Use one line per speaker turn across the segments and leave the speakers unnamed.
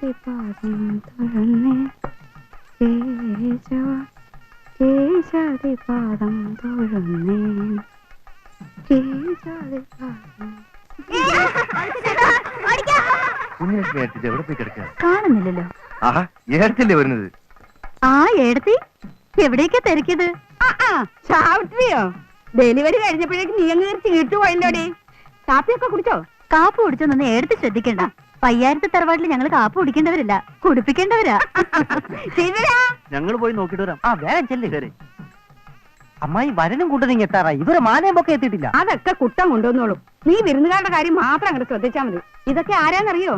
കേശാദിപാദം തൊഴുന്നേ കേശവ കേശാദിപാദം തൊഴുന്നേ കേശാദിപാദം.
എവിടെ പോയി കിടക്കുക?
കാണുന്നില്ലല്ലോ.
ആഹാ, ഏടത്തില്ലേ വരുന്നത്?
ആ ഏടത്തി എവിടേക്കാ തിരക്കിയത്?
ചാവിട്ടിയോ? ഡെലിവറി കഴിഞ്ഞപ്പോഴേക്കും നീ അങ്ങ് ചീട്ടു പോയല്ലോടി. കാപ്പിയൊക്കെ കുടിച്ചോ?
കാപ്പ് കുടിച്ചൊന്നും ഏടത്തി ശ്രദ്ധിക്കണ്ട. പയ്യാരത്തെ തറവാട്ടിൽ ഞങ്ങൾ കാപ്പ് കുടിക്കേണ്ടവരല്ല, കുടിപ്പിക്കേണ്ടവരാ.
ഞങ്ങൾ പോയി നോക്കിട്ട് വരാം.
ആ വേഗം ചെല്ലേ. ശരി. അമ്മായി വരനും കൂട്ടരും എത്താറായി. ഇതുവരെ മാലയും ഒക്കെ എത്തിയിട്ടില്ല.
അതൊക്കെ കുട്ടം കൊണ്ടുവന്നോളും. നീ വിരുന്നുകാരുടെ കാര്യം മാത്രം അങ്ങോട്ട് ശ്രദ്ധിച്ചാ മതി. ഇതൊക്കെ ആരാന്നറിയോ?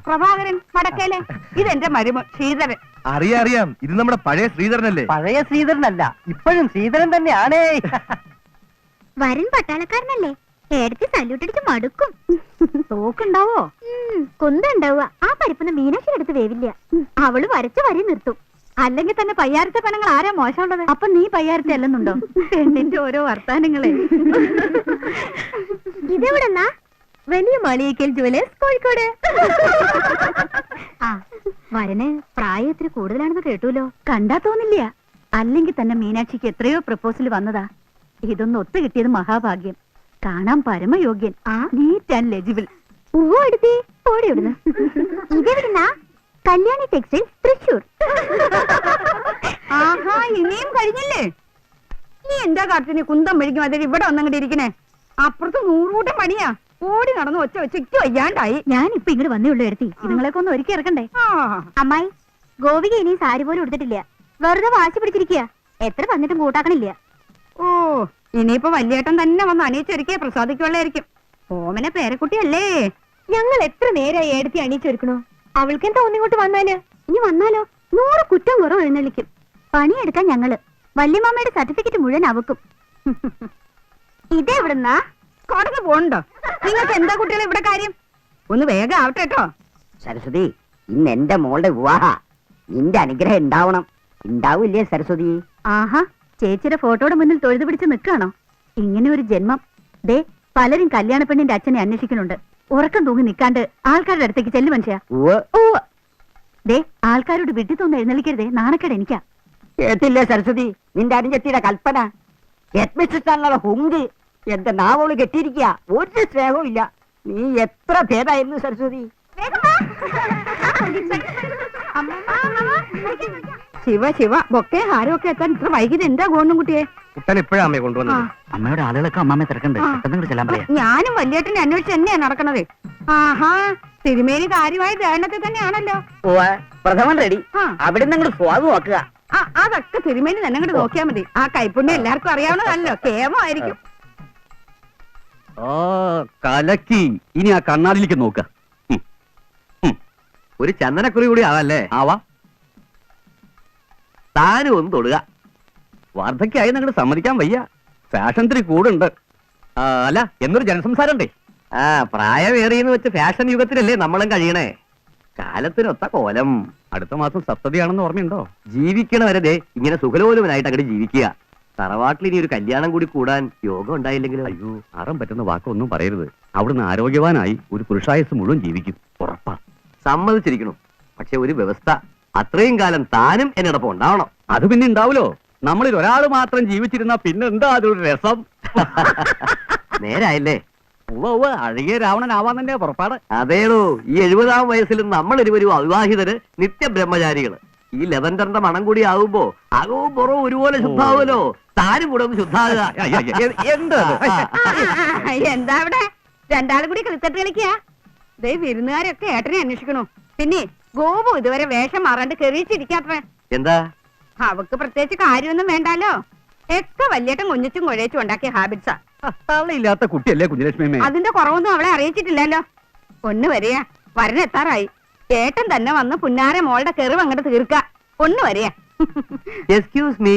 പ്രഭാകരൻ വടക്കേലെ. ഇതെന്റെ മരുമ ശ്രീധരൻ.
അറിയാം, ഇത് നമ്മുടെ പഴയ ശ്രീധരനല്ലേ?
പഴയ ശ്രീധരനല്ല, ഇപ്പോഴും ശ്രീധരൻ തന്നെയാണേ.
വരൻ പട്ടാളക്കാരനല്ലേ? ഏടത്തി സല്യൂട്ടടിച്ച് മടുക്കും. തോക്കുണ്ടാവോ? കുന്തുണ്ടാവുക. ആ പരിപ്പൊന്ന് മീനാക്ഷി എടുത്ത് വേവില്ല. അവള് വരച്ച് വരി നിർത്തും. അല്ലെങ്കിൽ തന്നെ പയ്യാരത്തെ പെണ്ണുങ്ങൾ ആരാ മോശമുള്ളത്? അപ്പൊ നീ പയ്യാരത്തെ അല്ലെന്നുണ്ടോ? പെണ്ണിന്റെ ഓരോ വർത്താനങ്ങളെ. ഇതെവിടെന്നാ? വലിയ മാളിയേക്കൽ ജുവലേഴ്സ്, കോഴിക്കോട്. ആ വരന് പ്രായം ഇത്തിരി കൂടുതലാണെന്ന് കേട്ടൂലോ. കണ്ടാ തോന്നില്ല. അല്ലെങ്കിൽ തന്നെ മീനാക്ഷിക്ക് എത്രയോ പ്രപ്പോസൽ വന്നതാ. ഇതൊന്ന് ഒത്തു കിട്ടിയത് മഹാഭാഗ്യം. കാണാൻ പരമയോഗ്യൻ, നീറ്റ് ആൻഡ് ലെജിബിൾ. ഇതെവിടുന്നാ? കല്യാണി ടെക്സ്റ്റൈൽസ്, തൃശൂർ.
ആഹാ, ഇനിയും കഴിഞ്ഞില്ലേ? നീ എന്താ കാട്ടിന് കുന്തം മേടിക്കും അതിൽ ഇവിടെ ഒന്നങ്ങോട്ട് ഇരിക്കണേ? അപ്പുറത്ത് 100 കൂട്ടം പണിയാ. ഓടി നടന്ന് ഒച്ച വെച്ചിട്ട് വയ്യാണ്ടായി.
ഞാനിപ്പൊ ഇങ്ങോട്ട് വന്നേ ഉള്ളൂ എടുത്തി. ഇതുങ്ങളൊക്കെ ഒന്ന് ഒരുക്കി ഇറക്കണ്ടേ? അമ്മായി, ഗോപിക ഇനി സാരി പോലും എടുത്തിട്ടില്ല. വെറുതെ വാശി പിടിച്ചിരിക്കുക. എത്ര വന്നിട്ടും കൂട്ടാക്കണില്ല.
ഓ, ഇനിയിപ്പോ വല്യേട്ടൻ തന്നെ വന്ന് അണിയിച്ചൊരുക്കിയ പ്രസാദിക്കുള്ളായിരിക്കും. ഓമനെ പേരക്കുട്ടിയല്ലേ?
ഞങ്ങൾ എത്ര നേരമായി എടുത്തി അണിയിച്ചൊരുക്കണോ? അവൾക്കെന്താ ഒന്നിങ്ങോട്ട് വന്നാല്? ഇനി വന്നാലോ 100 കുറ്റം കുറവ് എഴുന്നള്ളിക്കും. പണിയെടുക്കാൻ ഞങ്ങള്. വല്യമാമയുടെ സർട്ടിഫിക്കറ്റ് മുഴുവൻ അവക്കും.
ഇതെവിടുന്നാ? കോടതി പോണുണ്ടോ? നിങ്ങൾക്ക് എന്താ കുട്ടികളെ ഇവിടെ കാര്യം? ഒന്ന് വേഗം ആവട്ടെ കേട്ടോ.
സരസ്വതി, ഇന്ന് എന്റെ മോളുടെ വിവാഹ. നിന്റെ അനുഗ്രഹം ഉണ്ടാവണം. ഉണ്ടാവില്ലേ സരസ്വതി?
ആഹാ, ചേച്ചിയുടെ ഫോട്ടോയുടെ മുന്നിൽ തൊഴുതു പിടിച്ച് നിൽക്കാണോ? ഇങ്ങനെ ഒരു ജന്മം. ദേ, പലരും കല്യാണ പെണ്ണിന്റെ അച്ഛനെ അന്വേഷിക്കുന്നുണ്ട്. ഉറക്കം തൂങ്ങി നിൽക്കാണ്ട് ആൾക്കാരുടെ അടുത്തേക്ക് ചെല്ലു മനുഷ്യ. ദേ, ആൾക്കാരോട് വിട്ടി തോന്ന് എഴുന്നള്ളിക്കരുതേ. നാണക്കേട് എനിക്കാ.
കേട്ടില്ലേ സരസ്വതി? നിന്റെ അനുജത്തിയുടെ കൽപ്പന. ഹെഡ്മിസ്ട്രസ് ഹുങ്ക് എന്റെ നാവോള് കെട്ടിയിരിക്കുക. ഒരു സ്നേഹവും ഇല്ല. നീ എത്ര ഭേദായിരുന്നു സരസ്വതി.
ശിവ ശിവ, ബൊക്കെ ഹാരമൊക്കെ എത്താൻ ഇത്ര വൈകിയത് എന്താ ഗോണും കുട്ടിയെ?
കുട്ടൻ ഇപ്പോഴാ അമ്മയെ കൊണ്ടുവന്നത്.
അമ്മയുടെ ആളുകളൊക്കെ അമ്മാമ്മയെ തിരക്കണ്ടേ? പെട്ടെന്ന് ചെല്ലാൻ പറയാം.
ഞാനും വല്യേട്ടനെ അന്വേഷിച്ച് തന്നെയാ നടക്കണത്. ആഹാ, തിരുമേനി കാര്യമായി ദേഹണത്തിൽ തന്നെയാണല്ലോ.
പ്രഥമൻ റെഡി. അവിടെ നിന്ന് സ്വാദ് നോക്കുക.
അതൊക്കെ തിരുമേനി തന്നെ അങ്ങോട്ട് നോക്കിയാ മതി. ആ കൈപ്പുണ്യം എല്ലാവർക്കും അറിയാവുന്നതല്ലോ. കേമമായിരിക്കും.
കലക്കി. ഇനി ആ കണ്ണാടിയിലേക്ക് നോക്ക. ഒരു ചന്ദനക്കുറി കൂടി ആവല്ലേ? ആവാ. താനും ഒന്ന് തൊടുക. വാർദ്ധക്യായി ഞങ്ങൾ സമ്മതിക്കാൻ വയ്യ. ഫാഷൻ ഇത്തിരി കൂടുണ്ട്. അല്ല, എന്നൊരു ജനസംസാരം ഉണ്ടേ. പ്രായമേറിയെന്ന് വെച്ച് ഫാഷൻ യുഗത്തിലല്ലേ നമ്മളും കഴിയണേ. കാലത്തിനൊത്ത കോലം. അടുത്ത മാസം സപ്തതിയാണെന്ന് ഓർമ്മയുണ്ടോ? ജീവിക്കണവരെ ദേ ഇങ്ങനെ സുഖലോലുവനായിട്ട് അങ്ങോട്ട് ജീവിക്കുക. തറവാട്ടിൽ ഇനി ഒരു കല്യാണം കൂടി കൂടാൻ യോഗം ഉണ്ടായില്ലെങ്കിലും. അയ്യോ, അറം പറ്റുന്ന വാക്കൊന്നും പറയരുത്. അവിടുന്ന് ആരോഗ്യവാനായി ഒരു പുരുഷായുസ് മുഴുവൻ ജീവിക്കും. ഉറപ്പാ. സമ്മതിച്ചിരിക്കണം. പക്ഷെ ഒരു വ്യവസ്ഥ. അത്രയും കാലം താനും എന്നോടൊപ്പം ഉണ്ടാവണം. അത് പിന്നെ ഉണ്ടാവൂലോ. നമ്മളിൽ ഒരാൾ മാത്രം ജീവിച്ചിരുന്ന പിന്നെന്താ അതൊരു രസം. നേരായല്ലേ? അഴകിയ രാവണനാവാൻ തന്നെ പുറപ്പാട്. അതേടോ, ഈ 70-ാം വയസ്സിൽ നമ്മൾ ഇരുവരും അവിവാഹിതര്, നിത്യബ്രഹ്മചാരികള്. ഈ ലെവൻഡറിന്റെ മണം കൂടി ആവുമ്പോ അകവും പുറവും ഒരുപോലെ ശുദ്ധാവുമല്ലോ. താനും കൂടെ ഒന്ന് ശുദ്ധാകുക.
എന്താ അവിടെ രണ്ടാളും കൂടി കളിത്തട്ട് കളിക്കുക? ദേ, വിരുന്നുകാരൊക്കെ ഏട്ടനെ അന്വേഷിക്കണു. പിന്നെ ഗോപു ഇതുവരെ വേഷം മാറാണ്ട് കെറിയിച്ചിരിക്കാത്ര.
എന്താ?
അവക്ക് പ്രത്യേകിച്ച് കാര്യമൊന്നും വേണ്ടാലോ. ഒക്കെ വല്യേട്ടൻ കുഞ്ഞിച്ചും കുഴച്ചും ഉണ്ടാക്കിയ ഹാബിറ്റ്സാ.
ഇല്ലാത്ത കുട്ടിയല്ലേ കുഞ്ഞലക്ഷ്മി.
അതിന്റെ കുറവൊന്നും അവളെ അറിയിച്ചിട്ടില്ലല്ലോ. ഒന്ന് വരിക, വരനെത്താറായി. ഏട്ടൻ തന്നെ വന്ന് പുന്നാര മോളുടെ കെറിവ് അങ്ങോട്ട് തീർക്ക. ഒന്ന് വരിക.
എക്സ്ക്യൂസ് മീ,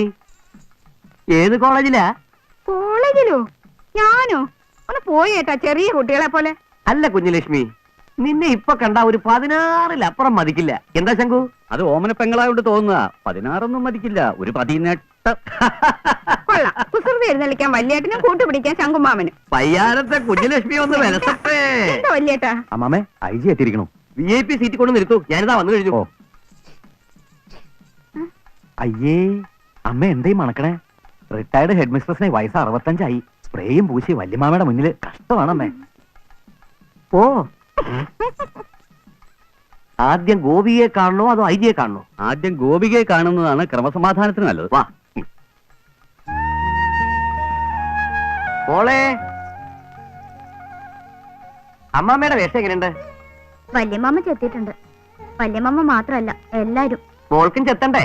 ഏത് കോളേജിലാ?
കോളേജിലോ? ഞാനോ? ഒന്ന് പോയി ഏട്ടാ, ചെറിയ കുട്ടികളെ പോലെ.
അല്ല കുഞ്ഞലക്ഷ്മി, നിന്നെ ഇപ്പൊ കണ്ട ഒരു 16-ലപ്പുറം മതിക്കില്ല. എന്താ ശങ്കു? അത് ഓമന പെങ്ങളായോണ്ട് തോന്നുക. 16 മതിക്കില്ല, ഒരു 18.
കൊള്ളാം. കുസൃതി എഴുന്നള്ളിക്കാൻ വല്യേട്ടനും കൂട്ടുപിടിക്കാൻ ശങ്കുമാമനും.
പയ്യാരത്തെ കുഞ്ഞലക്ഷ്മി ഒന്ന് വിലസട്ടെ.
എന്താ വല്യേട്ടാ?
അമ്മാമേ, ഐജി എത്തിയിരിക്കണു. VIP സീറ്റ് കൊണ്ട് നിർത്തൂ, ഞാനിതാ വന്നു കഴിഞ്ഞു.
അയ്യേ അമ്മ എന്തേ മണക്കണേ? റിട്ടയർഡ് ഹെഡ് മിസ്ട്രസിനെ വയസ്സ് 65 സ്പ്രേയും പൂശി വല്യമാമയുടെ മുന്നിൽ കഷ്ടമാണമ്മേ.
ഓ, ആദ്യം ഗോപിയെ കാണണോ അതോ ഐജിയെ കാണണോ? ആദ്യം ഗോപികയെ കാണുന്നതാണ് ക്രമസമാധാനത്തിന് നല്ലത്. വാ മോളെ, അമ്മാമ്മയുടെ വേഷം എങ്ങനെയുണ്ട്?
വല്യമാമ ചെത്തിയിട്ടുണ്ട്. വല്യമാമ മാത്രല്ല, എല്ലാരും.
മോൾക്കും ചെത്തണ്ടേ?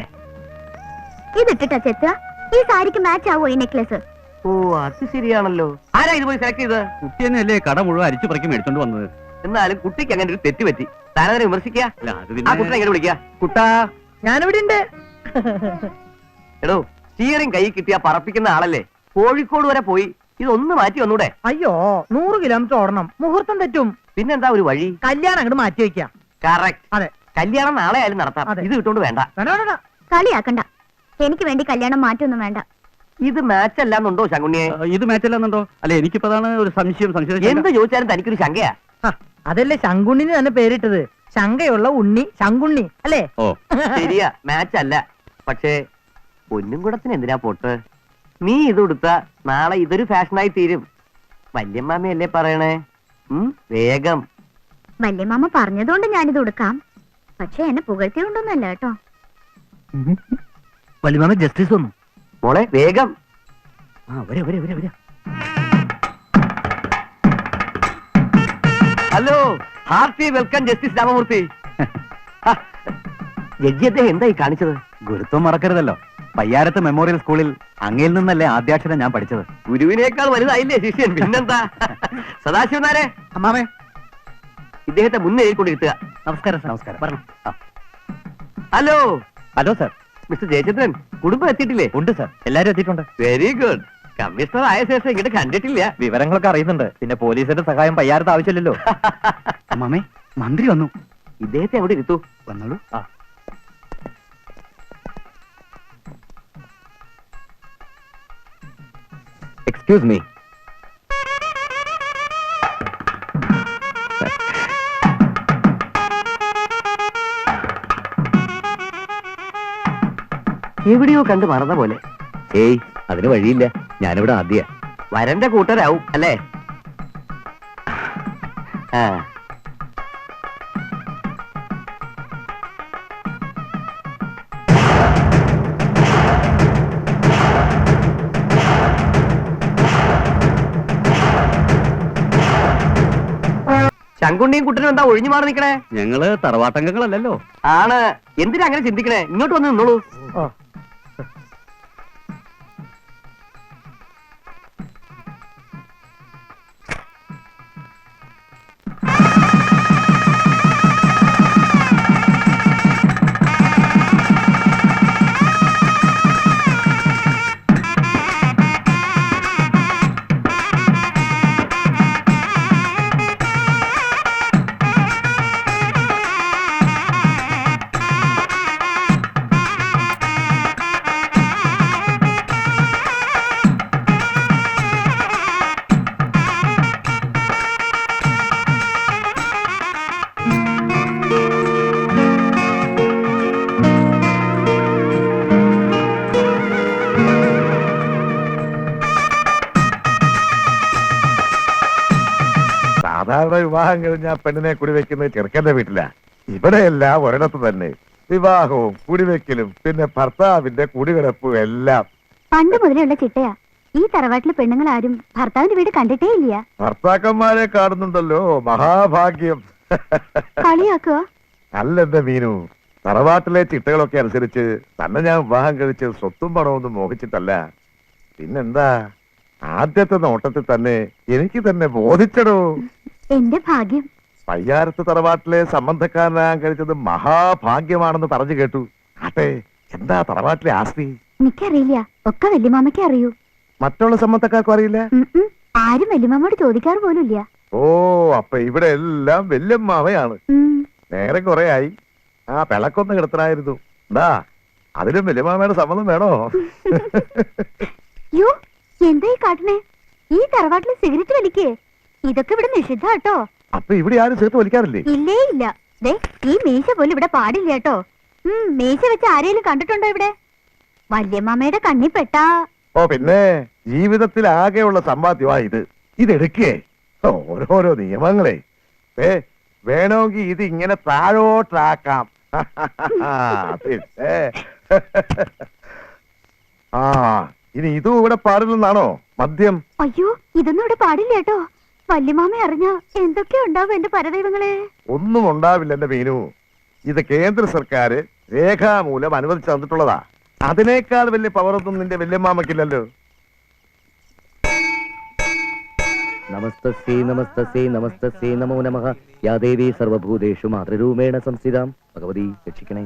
ഇതിട്ടിട്ടാ ചെത്തുക? ഈ സാരിക്ക് മാച്ച് ആവോ ഈ നെക്ലേസ്?
ഓ, അത് ശരിയാണല്ലോ. ആരാ ഇത് പോയി സെലക്ട് ചെയ്ത്? കുട്ടി തന്നെയല്ലേ കട മുഴുവൻ അരിച്ചു പറിക്കും എടുത്തോണ്ട് വന്നത്. എന്നാലും കുട്ടിക്ക് അങ്ങനെ ഒരു തെറ്റ് പറ്റി. താനതിനെ വിമർശിക്കുക. ആ കുട്ടിനെ എങ്ങനെ വിളിക്കുക? കുട്ടാ,
ഞാനിവിടെ ഉണ്ട്.
എടോ, സ്റ്റിയറിംഗ് കൈ കിട്ടിയാ പറപ്പിക്കുന്ന ആളല്ലേ. കോഴിക്കോട് വരെ പോയി, ഇതൊന്ന് മാറ്റി വന്നൂടെ?
അയ്യോ, 100 കിലോമീറ്റർ ഓടണം, മുഹൂർത്തം തെറ്റും.
പിന്നെന്താ ഒരു വഴി?
കല്യാണം അങ്ങോട്ട് മാറ്റി വെക്കാം.
കറക്റ്റ്.
അതെ,
കല്യാണം നാളെ ആയാലും നടത്താം.
അതെ.
ഇത് കിട്ടോണ്ട് വേണ്ട.
കളിയാക്കണ്ട. എനിക്ക് വേണ്ടി കല്യാണം മാറ്റൊന്നും വേണ്ട.
ഇത് മാച്ച് അല്ലാന്നുണ്ടോ ശങ്കുണ്ണിയെ? ഇത് മാച്ച് അല്ലാന്നുണ്ടോ? അല്ലെ, എനിക്കിപ്പോ അതാണ് ഒരു സംശയം. എന്ത് ചോദിച്ചാലും തനിക്കൊരു ശങ്കയാ.
അതല്ലേ ശങ്കുണ്ണിന് തന്നെ പേരിട്ടത്. ശങ്കയുള്ള ഉണ്ണി ശങ്കുണ്ണി അല്ലേ?
ഓ, ശരിയാ, മാച്ച് അല്ല. പക്ഷേ പൊന്നും കൂടത്തിന് എന്തിനാ പൊട്ട്? നീ ഇത് കൊടുത്ത നാളെ ഇതൊരു ഫാഷനായി തീരും. വല്യമ്മാമയല്ലേ പറയണേ? വേഗം.
വല്യമാമ പറഞ്ഞതുകൊണ്ട് ഞാനിത് കൊടുക്കാം. പക്ഷെ എന്നെ പുകഴ്ത്തിയൊണ്ടൊന്നല്ല കേട്ടോ.
വല്യമാമ ജസ്റ്റിസ് വന്നു.
മോളെ വേഗം.
വരെ.
Hello, hearty welcome justice Ramamurthy. Judge അദ്ദേഹം എന്തായി കാണിച്ചത്?
ഗുരുത്വം മറക്കരുതല്ലോ. പയ്യാരത്ത് മെമ്മോറിയൽ സ്കൂളിൽ അങ്ങയിൽ നിന്നല്ലേ ആദ്യാക്ഷരം ഞാൻ പഠിച്ചത്.
ഗുരുവിനേക്കാൾ വലുതായില്ലേ ശിഷ്യൻ? പിന്നെന്താ? സദാശിവനാരെ,
അമ്മാമേ,
ഇദ്ദേഹത്തെ മുന്നേ എഴുതിക്കൊണ്ടിരുത്തുക.
നമസ്കാരം സർ. നമസ്കാരം. പറഞ്ഞു.
Hello.
Hello sir.
Mister Jayachandran, കുടുംബം എത്തിയിട്ടില്ലേ?
ഉണ്ട് സർ, എല്ലാരും എത്തിയിട്ടുണ്ട്.
Very good. കമ്മീഷണർ ആയ ശേഷം ഇങ്ങോട്ട് കണ്ടിട്ടില്ല.
വിവരങ്ങളൊക്കെ അറിയുന്നുണ്ട്. പിന്നെ പോലീസിന്റെ സഹായം പയ്യാരത്ത് ആവശ്യമില്ലല്ലോ. അമ്മാമേ, മന്ത്രി വന്നു.
ഇദ്ദേഹത്തെ അവിടെ ഇരുത്തു.
വന്നോളൂ.
Excuse me. എവിടെയോ കണ്ട് മറന്ന പോലെ. ഏയ്, അതിന് വഴിയില്ല. ഞാനിവിടെ ആദ്യ വരന്റെ കൂട്ടരാവും അല്ലേ? ആ, ശങ്കുണ്ണിയും കുട്ടനും എന്താ ഒഴിഞ്ഞു മാറി നിക്കണേ? ഞങ്ങള് തറവാട്ടംഗങ്ങളല്ലല്ലോ. ആണ്. എന്തിനാ അങ്ങനെ ചിന്തിക്കണേ? ഇങ്ങോട്ട് വന്ന് നിന്നോളൂ.
സാധാരണ വിവാഹം കഴിഞ്ഞ പെണ്ണിനെ കുടിവെക്കുന്നത് ചെറുക്കന്റെ വീട്ടിലാ. ഇവിടെയെല്ലാം ഒരിടത്ത് തന്നെ വിവാഹവും കുടിവെക്കലും പിന്നെ ഭർത്താവിന്റെ കുടികിടപ്പും എല്ലാം.
പണ്ട് മുതലുള്ള ചിട്ടയാ. ഈ തറവാട്ടിലെ പെണ്ണുങ്ങൾ ആരും ഭർത്താവിന്റെ വീട് കണ്ടിട്ടേ ഇല്ല.
ഭർത്താക്കന്മാരെ കാണുന്നുണ്ടല്ലോ, മഹാഭാഗ്യം.
കളിയാക്കുക?
അല്ലെന്റെ മീനു, തറവാട്ടിലെ ചിട്ടകളൊക്കെ അനുസരിച്ച് തന്നെ ഞാൻ വിവാഹം കഴിച്ച് സ്വത്തും പണമൊന്നും മോഹിച്ചിട്ടല്ല. പിന്നെന്താ, ആദ്യത്തെ നോട്ടത്തിൽ തന്നെ എനിക്ക് തന്നെ ബോധിച്ചടോ.
എന്റെ ഭാഗ്യം.
പയ്യാരത്ത് തറവാട്ടിലെ സംബന്ധക്കാരനാകാൻ കഴിച്ചത് മഹാഭാഗ്യമാണെന്ന് പറഞ്ഞു കേട്ടു. ആട്ടെ, എന്താ തറവാട്ടിലെ ആസ്തി?
എനിക്കറിയില്ല, ഒക്കെ വല്യമാമയ്ക്ക് അറിയൂ.
മറ്റുള്ള സംബന്ധക്കാർക്കും അറിയില്ല?
ആരും വല്യമാമയോട് ചോദിക്കാറ് പോലും ഇല്ല.
ഓ, അപ്പൊ ഇവിടെ എല്ലാം വല്യമ്മാവയാണ്. നേരെ കുറെ ആയി. ആ പിളക്കൊന്ന് കിടത്തനായിരുന്നു. എന്താ, അതിലും വല്യമ്മാമയുടെ സമ്മതം വേണോ?
യോ, എന്താ ഈ കാട്ടണേ? ഈ തറവാട്ടിൽ സിഗരറ്റ് വലിക്കേ? ഇതൊക്കെ ഇവിടെ നിഷിദ്ധ കേട്ടോ.
അപ്പൊ ഇവിടെ ആരും ചേർത്ത് വലിക്കാറില്ലേ?
ഇല്ലേ ഇല്ല. ദേ ഈ മീശ പോലും ഇവിടെ പാടില്ല കേട്ടോ. മീശ വെച്ച് ആരെയും കണ്ടിട്ടുണ്ടോ ഇവിടെ? വല്യമ്മയുടെ കണ്ണി പെട്ടാ.
ഓ പിന്നെ ജീവിതത്തിൽ ആകെയുള്ള സമ്പാദ്യമാ ഇത്. ഇതെടുക്കേ ഓരോരോ നിയമങ്ങളെ. വേണമെങ്കിൽ ഇത് ഇങ്ങനെ താഴോട്ടാക്കാം. പിന്നെ ആ ഇനി ഇതും ഇവിടെ പാടില്ലെന്നാണോ മദ്യം?
അയ്യോ ഇതൊന്നും ഇവിടെ പാടില്ല കേട്ടോ. വല്യമാമ അറിഞ്ഞ എന്തൊക്കെ ഉണ്ടാവും എന്റെ പരദൈവങ്ങളെ.
ഒന്നും ഉണ്ടാവില്ല എന്റെ മീനു. ഇത് കേന്ദ്ര സർക്കാർ രേഖാമൂലം അനുവദിച്ചു തന്നിട്ടുള്ളതാ. അതിനേക്കാൾ വലിയ പവറൊന്നും നിന്റെ വല്യമ്മാമക്കില്ലല്ലോ.
നമസ്തസ്യൈ നമസ്തസ്യൈ നമസ്തസ്യൈ നമോ നമഃ. യാ ദേവി സർവഭൂതേഷു മാതൃരൂപേണ സംസ്ഥിതാം. ഭഗവതി രക്ഷിക്കണേ.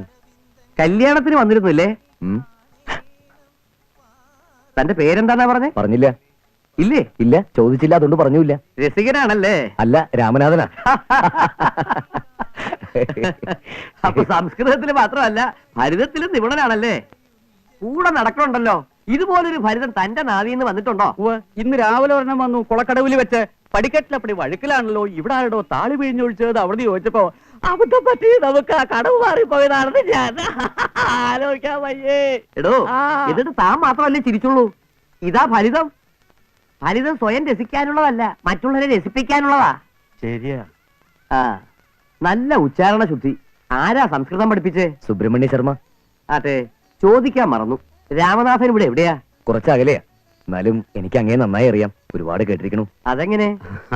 കല്യാണത്തിന് വന്നിരുന്നില്ലേ? തന്റെ പേരെന്താന്നാ പറഞ്ഞേ? പറഞ്ഞില്ല. ഇല്ലേ? ഇല്ല, ചോദിച്ചില്ല, അതുകൊണ്ട് പറഞ്ഞില്ല. രസികനാണല്ലേ? അല്ല, രാമനാഥനാ. അപ്പൊ സംസ്കൃതത്തിൽ മാത്രമല്ല ഭരിതത്തിലും നിപുണനാണല്ലേ? കൂടെ നടക്കണുണ്ടല്ലോ. ഇതുപോലൊരു ഭരിതൻ തന്റെ നാവിന്ന് വന്നിട്ടുണ്ടോ? ഇന്ന് രാവിലെ ഒരെണ്ണം വന്നു കുളക്കടവിൽ വെച്ച്. പടിക്കെട്ടിലപ്പടി വഴുക്കലാണല്ലോ. ഇവിടെ ആരോ താളി പിഴിഞ്ഞൊഴിച്ചത് അവിടുന്ന് ചോദിച്ചപ്പോ അബദ്ധം പറ്റി നമുക്ക് ആ കടവ് മാറിപ്പോയതാണെന്ന് ഞാൻ ആലോചിക്കാൻ വയ്യേ. എടോ, എന്നിട്ട് താൻ മാത്രമല്ലേ ചിരിച്ചുള്ളൂ? ഇതാ ഫലിതം. ഫലിതം സ്വയം രസിക്കാനുള്ളതല്ല, മറ്റുള്ളവരെ രസിപ്പിക്കാനുള്ളതാ. ശരിയാ. ആ നല്ല ഉച്ചാരണ ശുദ്ധി. ആരാ സംസ്കൃതം പഠിപ്പിച്ചേ? സുബ്രഹ്മണ്യ ശർമ്മ. അതെ, ചോദിക്കാൻ മറന്നു. രാമനാഥൻ ഇവിടെ എവിടെയാ? കുറച്ചകലെയാ. എന്നാലും എനിക്ക് അങ്ങേ നന്നായി അറിയാം. ഒരുപാട് കേട്ടിരിക്കണു. അതെങ്ങനെ?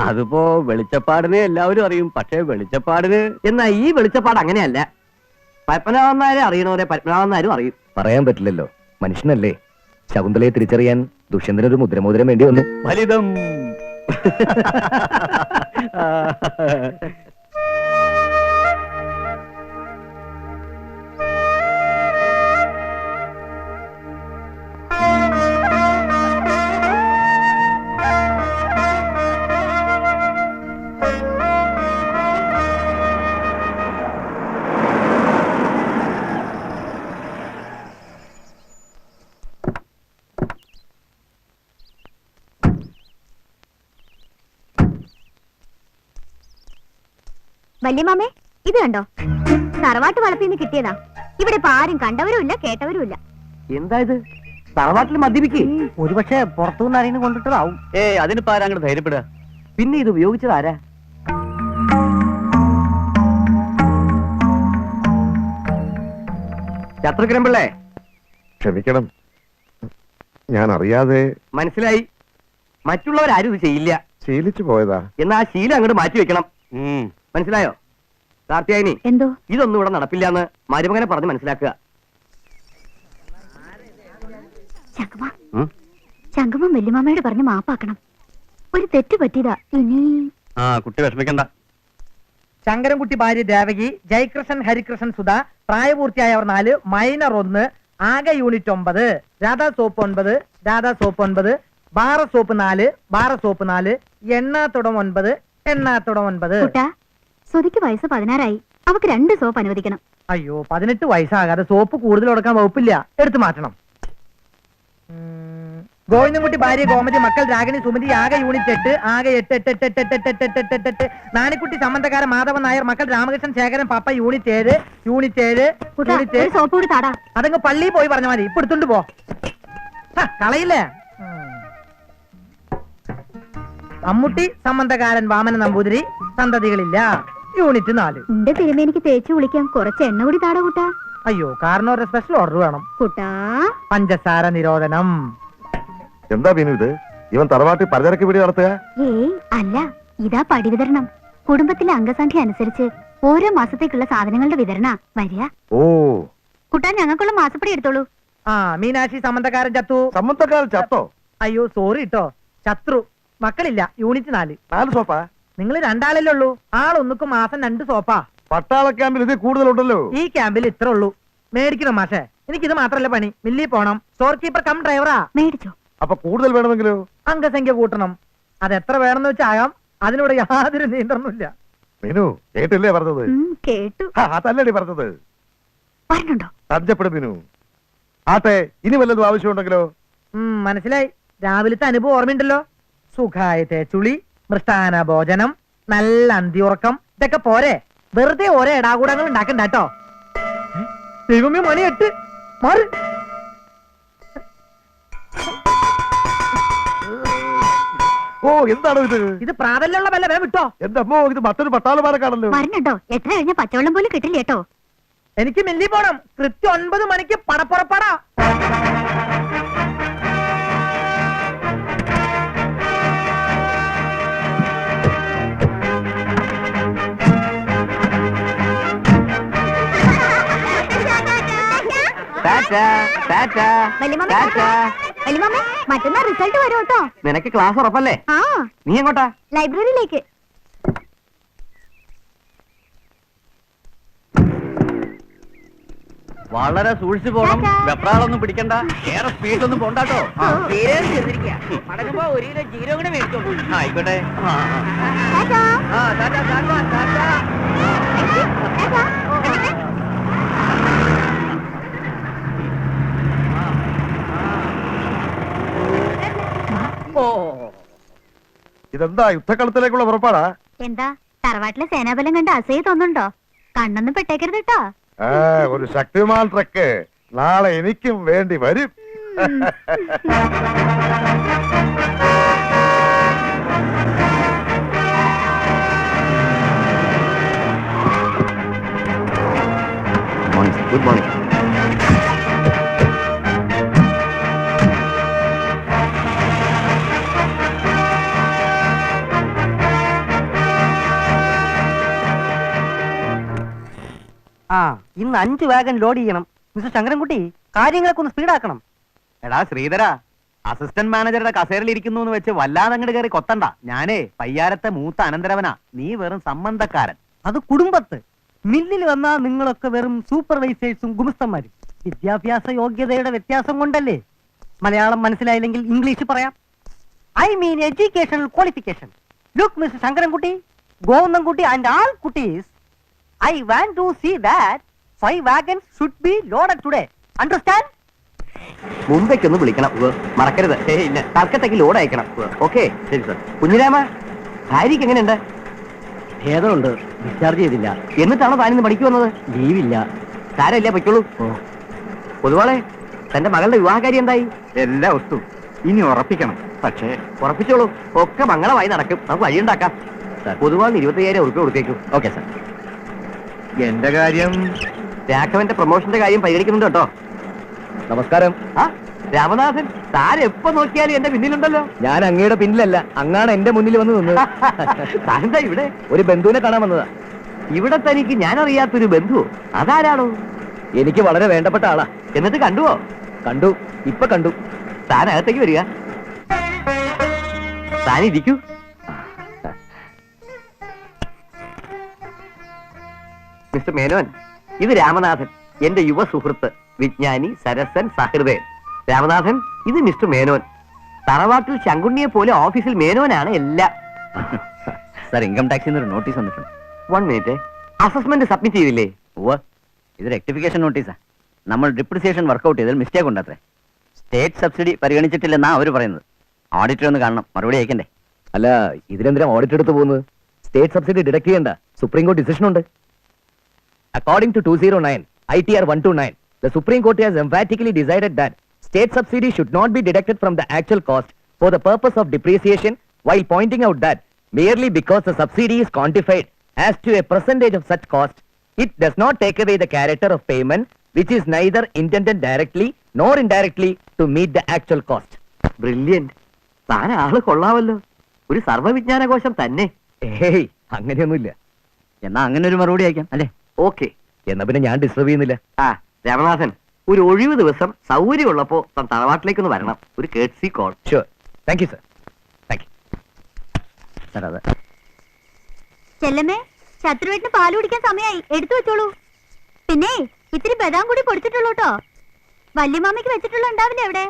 അതിപ്പോ വെളിച്ചപ്പാടിനെ എല്ലാവരും അറിയും. പക്ഷേ വെളിച്ചപ്പാടിന് എന്നാ ഈ വെളിച്ചപ്പാട് അങ്ങനെയല്ല. പത്മനാഭൻ നായരെ അറിയണവരെ പത്മനാഭൻ നായരും അറിയും. പറയാൻ പറ്റില്ലല്ലോ, മനുഷ്യനല്ലേ. ശകുന്തളയെ തിരിച്ചറിയാൻ ദുഷ്യന്തനൊരു മുദ്രമോതിരം വേണ്ടി വന്നു. ഫലിതം.
വല്യമാമേ ഇത് കണ്ടോ? തറവാട്ട് വളപ്പിന്ന് കിട്ടിയതാ. ഇവിടെ ഇപ്പൊ ആരും കണ്ടവരും ഇല്ല കേട്ടവരും ഇല്ല.
എന്താ ഇത്? തറവാട്ടിൽ മദ്യപിക്കേ?
ഒരുപക്ഷെ പുറത്തുനിന്ന് ആരെയും കൊണ്ടിട്ടതാവും.
അതിനിപ്പോ ആരാ അങ്ങോട്ട് ധൈര്യപ്പെടുക? പിന്നെ ഇത് ഉപയോഗിച്ചത് ആരാ? ശത്രുഘ്നപിള്ളേ,
ക്ഷമിക്കണം, ഞാൻ അറിയാതെ.
മനസ്സിലായി. മറ്റുള്ളവരാരും ഇത് ചെയ്യില്ല.
ശീലിച്ചു പോയതാ.
എന്നാ ആ ശീലം അങ്ങോട്ട് മാറ്റി വെക്കണം. മനസ്സിലായോ? കാർത്തിയായനി,
എന്തോ?
ഇതൊന്നും ഇവിടെ നടപ്പില്ലാന്ന് മരുമകനെ പറഞ്ഞ് മനസ്സിലാക്കുക.
ശങ്കമ്മ വല്യമാമയോട് പറഞ്ഞ് മാപ്പാക്കണം. ഒരു തെറ്റ് പറ്റിയതാ. ഇനി
കുട്ടി വിഷമിക്കണ്ട.
ശങ്കരൻകുട്ടി ഭാര്യ ദേവകി, ജയകൃഷ്ണൻ, ഹരികൃഷ്ണൻ, സുധ, പ്രായപൂർത്തിയായവർ 4, മൈനർ 1, ആകെ unit 9, Radha soap 9, Radha soap 9, bar soap 4, bar soap 4, എണ്ണാത്തുടം 9, എണ്ണാത്തുടം 9.
കുട്ടാ, സുധിക്ക് വയസ്സ് 16ആയി. അവക്ക് 2 സോപ്പ് അനുവദിക്കണം.
അയ്യോ, 18 വയസ്സാകാതെ സോപ്പ് കൂടുതൽ കൊടുക്കാൻ വകുപ്പില്ല. എടുത്തു മാറ്റണം. ഗോവിന്ദൻകുട്ടി ഭാര്യ ഗോമതി, മക്കൾ രാഗിണി, സുമതി, ആകെ യൂണിറ്റ് 8, ആകെ 8. നാണിക്കുട്ടി സമ്മന്തക്കാരൻ മാധവൻ നായർ, മക്കൾ രാമകൃഷ്ണൻ, ശേഖരൻ, പപ്പ, യൂണിറ്റ് 7, യൂണിറ്റ് 7,
കുട്ടാ,
യൂണിറ്റ്.
ഒരു സോപ്പ് കൂടി താടാ.
അതങ്ങ് പള്ളിയിൽ പോയി പറഞ്ഞ മതി. ഇപ്പൊ എടുത്തോണ്ട് പോ. കളയില്ലേ? മമ്മൂട്ടി സമ്മന്തക്കാരൻ വാമന നമ്പൂതിരി, സന്തതികളില്ല, യൂണിറ്റ് 4.
എന്റെ തിരുമേനിക്ക് തേച്ചു കുളിക്കാൻ കുറച്ച് എണ്ണ കൂടി താടാ കുട്ടാ.
അയ്യോ, കാരണം ഒരു സ്പെഷ്യൽ ഓർഡർ വേണം.
കുട്ടാ,
പഞ്ചസാര നിരോധനം.
എന്താ മീനു ഇത്? ഇവൻ തറവാട്ടിൽ പലചരക്ക് പിടി നടത്തുക?
ഏയ് അല്ല, ഇതാ പടി വിതരണം. കുടുംബത്തിലെ അംഗസംഖ്യ അനുസരിച്ച് ഓരോ മാസത്തേക്കുള്ള സാധനങ്ങളുടെ വിതരണ വരിക.
ഓ,
കുട്ടാ, ഞങ്ങൾക്കുള്ള മാസപ്പടി എടുത്തോളൂ.
മീനാക്ഷി സമ്മന്തക്കാരൻ ചത്തു.
സമ്മന്തക്കാരൻ ചത്തോ?
അയ്യോ സോറി കേട്ടോ, ശത്രു. മക്കളില്ല, യൂണിറ്റ് 4.
4 സോപ്പാ?
നിങ്ങൾ 2 ആളല്ലേ ഉള്ളൂ. ആളൊന്നുക്കും മാസം 2 സോപ്പാ.
പട്ടാള ക്യാമ്പിൽ ഇത് കൂടുതലുണ്ടല്ലോ.
ഈ ക്യാമ്പിൽ ഇത്ര ഉള്ളൂ. മേടിക്കണം മാഷേ. എനിക്കിത് മാത്രല്ല പണി. മില്ലി പോണം. സ്റ്റോർ കീപ്പർ കം ഡ്രൈവറാ.
മേടിച്ചോ?
അപ്പൊ കൂടുതൽ വേണമെങ്കിലോ?
അംഗസംഖ്യ കൂട്ടണം. അതെത്ര വേണമെന്ന് വെച്ചാകാം. അതിനോട് യാതൊരു നിയന്ത്രണമില്ല.
മീനു കേട്ടില്ലേ പറഞ്ഞത്?
കേട്ടു.
അതല്ലടി പറഞ്ഞത്.
പറഞ്ഞുണ്ടോ?
തഞ്ചപ്പെടും മീനു. ആട്ടെ, ഇനി വല്ലതും ആവശ്യമുണ്ടെങ്കിലോ?
മനസ്സിലായി. രാവിലത്തെ അനുഭവം ഓർമ്മയുണ്ടല്ലോ. സുഖായ തേച്ചുളി, മൃഷ്ടാന ഭോജനം, നല്ല അന്തിയുറക്കം, ഇതൊക്കെ പോരെ? വെറുതെ ഓരോ ഇടാകൂടങ്ങൾ ഉണ്ടാക്കണ്ട കേട്ടോ. ദൈവമേ, മണി 8. മാറി.
ഓ എന്താണോ ഇത്?
ഇത് പ്രാതലുള്ള വല്ല വേ വിട്ടോ.
എന്റെ അമ്മോ, ഇത് മറ്റൊരു പട്ടാളമാരക്കാണല്ലോ.
വരണുണ്ടോ? എത്ര കഴിഞ്ഞ പച്ചവെള്ളം പോലും കിട്ടില്ല കേട്ടോ.
എനിക്ക് മില്ലി പോണം. കൃത്യം 9 മണിക്ക് പടപ്പുറപ്പെടാ.
വലിയമ്മ മറ്റന്നാ റിസൾട്ട് വരും കേട്ടോ.
നിനക്ക് ക്ലാസ് ഉറപ്പല്ലേ?
ആ,
നീ എങ്ങോട്ടാ?
ലൈബ്രറിയിലേക്ക്.
വളരെ സൂക്ഷിച്ചു പോണം. വെപ്രാളൊന്നും പിടിക്കണ്ട. ഏറെ സ്പീഡൊന്നും പോണ്ടാട്ടോ.
മടങ്ങുമ്പോ 1 കിലോ ജീരകം കൂടെ മേടിച്ചോളൂ.
ആയിക്കോട്ടെ.
ടാറ്റാ. ടാറ്റാ.
ഇതെന്താ യുദ്ധക്കളത്തിലേക്കുള്ള പുറപ്പാടാ?
എന്താ തറവാട്ടിലെ സേനാബലം കണ്ട് അസഹ്യ തോന്നുന്നുണ്ടോ? കണ്ണൊന്നും പെട്ടേക്കരുത് കേട്ടോ.
ഒരു ശക്തിമാൻ ട്രക്ക് നാളെ എനിക്കും വേണ്ടി വരും.
Good morning.
ഇന്ന് 5 വാഗൻ ലോഡ് ചെയ്യണം. മിസ്റ്റർ ശങ്കരൻകുട്ടി, കാര്യങ്ങളൊക്കെ ഒന്ന് സ്പീഡാക്കണം.
എടാ ശ്രീധര, അസിസ്റ്റന്റ് മാനേജറുടെ കസേരയിൽ ഇരിക്കുന്നു എന്ന് വെച്ച് വല്ലാതെ അങ്ങോട്ട് കയറി കൊത്തണ്ട. ഞാനേ പയ്യാരത്തെ മൂത്ത അനന്തരവനാ. നീ വെറും സംബന്ധക്കാരൻ.
അത് കുടുംബത്ത്. മില്ലിൽ വന്നാ നിങ്ങളൊക്കെ വെറും സൂപ്പർവൈസേഴ്സും ഗുമസ്തന്മാരും. വിദ്യാഭ്യാസ യോഗ്യതയുടെ വ്യത്യാസം കൊണ്ടല്ലേ. മലയാളം മനസ്സിലായില്ലെങ്കിൽ ഇംഗ്ലീഷ് പറയാം. I mean educational qualification. Look mister Sankarankutty, Govindankutty and all കുട്ടീസ്, I want to see that 5 wagons should be loaded today. Understand?
മുംബൈക്കൊന്ന് വിളിക്കണം. മറക്കരുത്. ഇല്ല, കൽക്കട്ടയ്ക്ക് ലോഡ് അയക്കണം. ഓക്കെ, ശരി സർ. കുഞ്ഞിരാമ, ഭാര്യക്ക് എങ്ങനെയുണ്ട്?
ഭേദമുണ്ട്. ഡിസ്ചാർജ് ചെയ്തില്ല.
എന്നിട്ടാണോ താനിന്ന് പഠിക്കു വന്നത്?
ലീവില്ല.
സാരമില്ല, പൊയ്ക്കോളൂ. പൊതുവാളെ, തന്റെ മകളുടെ വിവാഹകാരി എന്തായി?
എല്ലാം ഒത്തു. ഇനി ഉറപ്പിക്കണം. പക്ഷേ
ഉറപ്പിച്ചോളൂ, ഒക്കെ മംഗളമായി നടക്കും. നമുക്ക് വഴിയുണ്ടാക്കാം. പൊതുവാളിന് 25,000 ഉറുപ്പിക കൊടുത്തേക്കും.
Okay sir. എന്റെ കാര്യം
രാഘവന്റെ പ്രൊമോഷന്റെ കാര്യം പരിഗണിക്കുന്നുണ്ട് കേട്ടോ.
നമസ്കാരം.
ആ രാമനാഥൻ, താൻ എപ്പോ നോക്കിയാലും എന്റെ പിന്നിലുണ്ടല്ലോ.
ഞാൻ അങ്ങയുടെ പിന്നിലല്ല, അങ്ങാണ് എന്റെ മുന്നിൽ വന്ന് നിന്നത്.
താനെന്താ ഇവിടെ?
ഒരു ബന്ധുവിനെ കാണാൻ വന്നതാ.
ഇവിടെ തനിക്ക് ഞാൻ അറിയാത്തൊരു ബന്ധു? അതാരാണോ?
എനിക്ക് വളരെ വേണ്ടപ്പെട്ട ആളാ.
എന്നിട്ട് കണ്ടുവോ?
കണ്ടു, ഇപ്പൊ കണ്ടു.
താൻ അകത്തേക്ക് വരിക. താൻ ഇരിക്കൂ. മിസ്റ്റർ മേനോൻ, ഇത് രാമനാഥൻ, എന്റെ യുവ സുഹൃത്ത്, വിജ്ഞാനി, സരസൻ, സഹൃദയൻ. രാമനാഥൻ, ഇത് മിസ്റ്റർ മേനോൻ. തറവാട്ടിൽ ശങ്കുണ്ണിയെ പോലെ ഓഫീസിൽ മേനോനാണ് എല്ലാം.
സാർ, ഇൻകം ടാക്സിൽ ഒരു നോട്ടീസ് വന്നിട്ടുണ്ട്.
1 മിനിറ്റ്. അസസ്മെന്റ് സബ്മിറ്റ് ചെയ്തില്ലേ?
ഇത് റെക്ടിഫിക്കേഷൻ നോട്ടീസാ. നമ്മൾ ഡിപ്രിസിയേഷൻ വർക്കൗട്ട് ചെയ്തതിൽ മിസ്റ്റേക്ക് ഉണ്ടത്രേ. സ്റ്റേറ്റ് സബ്സിഡി പരിഗണിച്ചിട്ടില്ലെന്നാ അവര് പറയുന്നത്. ഓഡിറ്റർ ഒന്ന് കാണണം, മറുപടി അയക്കണ്ടേ? അല്ല, ഇതിനെന്തിനാ ഓഡിറ്റ് എടുത്ത് പോകുന്നത്? സ്റ്റേറ്റ് സബ്സിഡി ഡിഡക്ട് ചെയ്യണ്ട, സുപ്രീം കോടതി ഡിസിഷൻ ഉണ്ട്. According to 209 ITR 129, the Supreme Court has emphatically decided that state subsidy should not be deducted from the actual cost for the purpose of depreciation, while pointing out that merely because the subsidy is quantified as to a percentage of such cost, it does not take away the character of payment, which is neither intended directly nor indirectly to meet the actual cost.
Brilliant. താൻ ആള് കൊള്ളാമല്ലോ. ഒരു സർവ്വവിജ്ഞാനകോശം തന്നെ.
ഏയ്, അങ്ങനെയൊന്നുമില്ല. എന്നാ അങ്ങനെ ഒരു മറുപടി അയക്കാം അല്ലേ?
ഓക്കെ.
എന്നാ പിന്നെ ഞാൻ ഡിസ്റ്റർബ് ചെയ്യുന്നില്ല.
ആ രാമനാഥൻ, ഒരു ഒഴിവ് ദിവസം സൗകര്യമുള്ളപ്പോ താൻ തറവാട്ടിലേക്കൊന്ന് വരണം. ഒരു courtesy call.
Sure. Thank you sir. Thank you sir. അത്
ചെല്ലമ്മേ, ശത്രുവേട്ടിന് പാല് കുടിക്കാൻ സമയമായി, എടുത്തു വെച്ചോളൂ. പിന്നെ ഇത്തിരി ബദാം കൂടി പൊടിച്ചിട്ടുള്ളൂ കേട്ടോ. വല്യമാമയ്ക്ക് വെച്ചിട്ടുള്ള ഉണ്ടാവില്ലേ അവിടെ?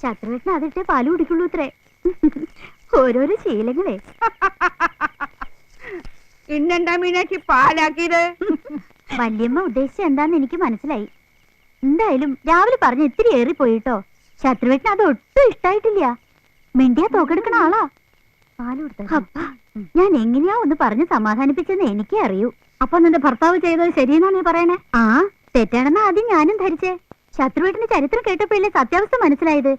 ശത്രുവേട്ടിന് അതിട്ടേ പാല് കുടിക്കുള്ളൂ ഇത്രേ. ഓരോരോ ശീലങ്ങളെ.
ഇന്നെന്താ മീനാക്ഷി പാലാക്കിയത്?
വല്യമ്മ ഉദ്ദേശിച്ച എന്താന്ന് എനിക്ക് മനസ്സിലായി. എന്തായാലും രാവിലെ പറഞ്ഞ ഇത്തിരി ഏറിപ്പോയിട്ടോ. ശത്രുവേട്ടിന് അത് ഒട്ടും ഇഷ്ടായിട്ടില്ല. മിണ്ടിയാ തോക്കെടുക്കണ ആളാ. പാല് കൊടുത്ത ഞാൻ എങ്ങനെയാ ഒന്ന് പറഞ്ഞ് സമാധാനിപ്പിച്ചെന്ന് എനിക്കേ അറിയൂ. അപ്പൊ നിന്റെ ഭർത്താവ് ചെയ്തത് ശരിയെന്നാ നീ പറയണേ? ആ, തെറ്റാണെന്ന് ആദ്യം ഞാനും ധരിച്ചേ. ശത്രുവേട്ടന്റെ ചരിത്രം കേട്ടപ്പോഴല്ലേ സത്യാവസ്ഥ മനസ്സിലായത്.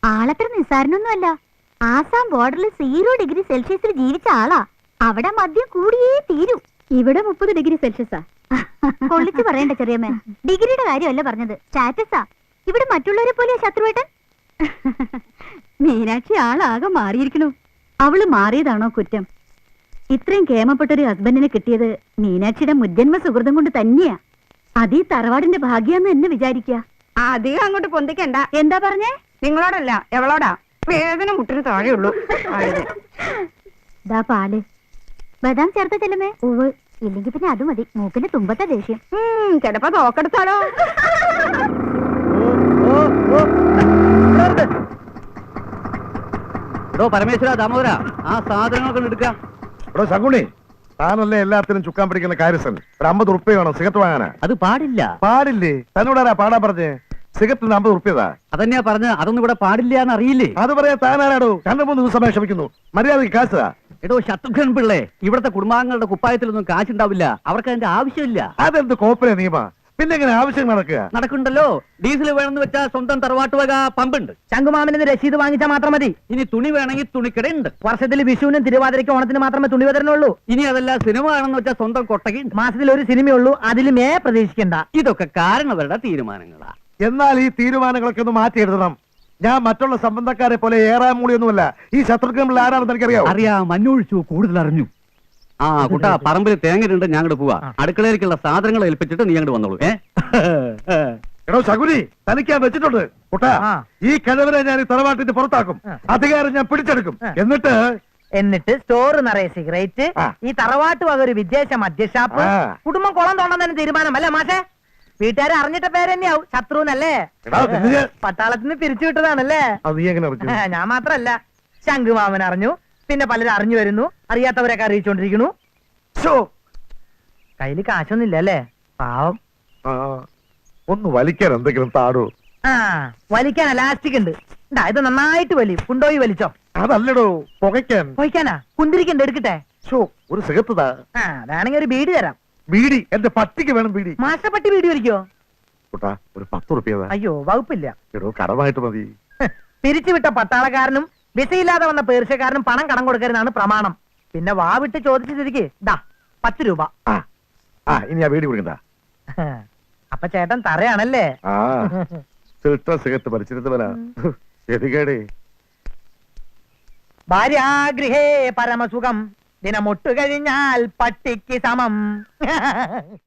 ആളത്ര നിസ്സാരനൊന്നുമല്ല. ആസാം ബോർഡറിൽ 0 ഡിഗ്രി സെൽഷ്യസിൽ ജീവിച്ച ആളാ. അവിടെ മദ്യം കൂടിയേ തീരൂ. ഇവിടെ 30 ഡിഗ്രി സെൽഷ്യസാ. കൊള്ളിച്ചു പറയണ്ട ചെറിയമ്മ. ഡിഗ്രിയുടെ കാര്യമല്ല പറഞ്ഞത്, സ്റ്റാറ്റസാ. ഇവിടെ മറ്റുള്ളവരെ പോലെ ശത്രുവേട്ടൻ. മീനാക്ഷി ആളാകെ മാറിയിരിക്കണു. അവള് മാറിയതാണോ കുറ്റം? ഇത്രയും കേമപ്പെട്ടൊരു ഹസ്ബൻഡിനെ കിട്ടിയത് മീനാക്ഷിയുടെ മുജ്ജന്മ സുഹൃതം കൊണ്ട് തന്നെയാ. അതീ തറവാടിന്റെ ഭാഗ്യാന്ന് എന്നെ വിചാരിക്കുക.
അധികം അങ്ങോട്ട് പൊന്തിക്കണ്ട.
എന്താ പറഞ്ഞേ?
നിങ്ങളോടല്ല, എവളോടാ. വേദന മുട്ടിന് താഴെയുള്ളൂ.
ദാ പാല്. ബദാം ചേർത്ത ചെല്ലുമേ? ഉവ്. ഇല്ലെങ്കിൽ പിന്നെ അത് മതി. മൂക്കിന്റെ തുമ്പത്തെ ദേഷ്യം.
ചിലപ്പോ തോക്കെടുത്താലോ?
എടോ പരമേശ്വര, ദാമോദര, ആ സാധനങ്ങളൊക്കെ ഒന്ന് എടുക്കാം.
എടോ ശകുണി, താനല്ലേ എല്ലാത്തിനും ചുക്കാൻ പിടിക്കുന്ന കാര്യസ്ഥൻ. ഒരു 50 ഉറുപ്പ്യ വേണം സിഗരറ്റ് വാങ്ങാനാ.
അത് പാടില്ല.
പാടില്ലേ? തന്നോടാരാ പാടാൻ പറഞ്ഞേ? സിഗരറ്റിന് 50 ഉറുപ്പ്യതാ.
അതന്നെയാ പറഞ്ഞ, അതൊന്നും ഇവിടെ പാടില്ല എന്ന് അറിയില്ലേ?
അത് പറയാ താനാരാടോ? 2-3 ദിവസമായി ക്ഷമിക്കുന്നു. മര്യാദക്ക് കാശാ.
എടോ ശത്രുഘ്നൻ പിള്ളേ, ഇവിടുത്തെ കുടുംബാംഗങ്ങളുടെ കുപ്പായത്തിലൊന്നും കാശുണ്ടാവില്ല. അവർക്ക് അതിന്റെ ആവശ്യമില്ല.
അതെന്ത് കോപ്പറ നിയമ? പിന്നെ എങ്ങനെ ആവശ്യം നടക്കുക?
നടക്കുന്നുണ്ടല്ലോ. ഡീസൽ വേണമെന്ന് വെച്ചാൽ സ്വന്തം തറവാട്ട് വക പമ്പുണ്ട്.
ശംഖുമാമന് രസീത് വാങ്ങിച്ചാൽ മാത്രം മതി.
ഇനി തുണി വേണമെങ്കിൽ തുണിക്കടയുണ്ട്.
വർഷത്തിൽ വിഷുവിനും തിരുവാതിരയ്ക്കും ഓണത്തിന് മാത്രമേ തുണി വിതരണുള്ളൂ.
ഇനി അതല്ല, സിനിമ ആണെന്ന് വെച്ചാൽ സ്വന്തം കൊട്ടകയുണ്ട്.
മാസത്തിൽ ഒരു സിനിമയുള്ളൂ, അതിലും പ്രതീക്ഷിക്കണ്ട.
ഇതൊക്കെ കാരണവരുടെ തീരുമാനങ്ങളാ.
എന്നാൽ ഈ തീരുമാനങ്ങളൊക്കെ ഒന്ന് മാറ്റി എഴുതണം. ഞാൻ മറ്റുള്ള സംബന്ധക്കാരെ പോലെ ഏറാൻ മൂളിയൊന്നുമല്ല. ഈ ശത്രുഘ്നൻ ആരാണെന്ന് എനിക്കറിയാം.
അറിയാം, മഞ്ഞൊഴിച്ചു, കൂടുതൽ അറിഞ്ഞു. ആ കുട്ടാ, പറമ്പിൽ തേങ്ങയിട്ടുണ്ട്, ഞാൻ അങ്ങോട്ട് പോവാ. അടുക്കളയിലേക്കുള്ള സാധനങ്ങൾ ഏൽപ്പിച്ചിട്ട് നീ അങ്ങോട്ട് വന്നോളൂ.
എടോ ശകുനി, തനിക്കാൻ വെച്ചിട്ടുണ്ട് കുട്ടാ. ഈ കിഴവരെ ഞാൻ ഈ തറവാട്ടിന് പുറത്താക്കും. അധികാരം ഞാൻ പിടിച്ചെടുക്കും. എന്നിട്ട്
സ്റ്റോർ നിറയെ സിഗരറ്റ്,
ആ.
ഈ തറവാട്ട് വക ഒരു വിദേശ മദ്യഷാപ്പ്,
ആ.
കുടുംബം കുളം തോണ്ടാൻ തന്നെ തീരുമാനം അല്ലേ മാഷേ? വീട്ടുകാരെ അറിഞ്ഞിട്ട പേര് തന്നെയാവും ശത്രുന്നല്ലേ?
എടാ, നിന്നെ
പട്ടാളത്തിന് പിരിച്ചു വിട്ടതാണല്ലേ?
അത് നീ എങ്ങനെ അറിഞ്ഞു?
ഞാൻ മാത്രല്ല, ശംഖുമാമൻ അറിഞ്ഞു, പിന്നെ പലരും അറിഞ്ഞു വരുന്നു, അറിയാത്തവരൊക്കെ അറിയിച്ചോണ്ടിരിക്കണു. കയ്യില് കാശൊന്നുമില്ല അല്ലേ? പാവം.
ആ, ഒന്ന് വലിക്കാൻ എന്തെങ്കിലും താടോ.
ആ, വലിക്കാൻ എലാസ്റ്റിക് ഉണ്ട്. ഇതാ, ഇത് നന്നായിട്ട് വലി. കൊണ്ടുപോയി വലിച്ചോ.
അതല്ലടോ, പുകയ്ക്കാൻ.
പോയിക്കാനാ? കുന്തിരിക്കണ്ട്, എടുക്കട്ടെ?
ഒരു സിഗരറ്റ് താ.
ആ, വേണമെങ്കിൽ ഒരു ബീഡി തരാം.
ബീഡി? എന്റെ പട്ടിക്ക് വേണം ബീഡി.
മാഷപ്പട്ടി ബീഡി വലിക്കോ?
കുട്ടാ, ഒരു 10 ഉറുപ്പ്യതാ.
അയ്യോ, വകുപ്പില്ല.
എടോ, കടമായിട്ട് മതി.
പിരിച്ചുവിട്ട പട്ടാളക്കാരനും വിസയില്ലാതെ വന്ന പേർഷ്യക്കാരനും പണം കടം കൊടുക്കരുതാണ് പ്രമാണം. പിന്നെ വാവിട്ട് ചോദിച്ച സ്ഥിതിക്ക് ദാ 10 രൂപ.
ഇനി ആ ബീഡി കുടിക്കണ്ട.
അപ്പൊ ചേട്ടൻ തറയാണല്ലേ?
ആ, ഫിൽട്ടർ സിഗരറ്റ് വലിച്ചിരുന്നവനാ. ഗതികേടേ.
ഭാര്യാഗൃഹേ പരമസുഖം, ദിനമൊട്ടു കഴിഞ്ഞാൽ പട്ടിക്ക് സമം.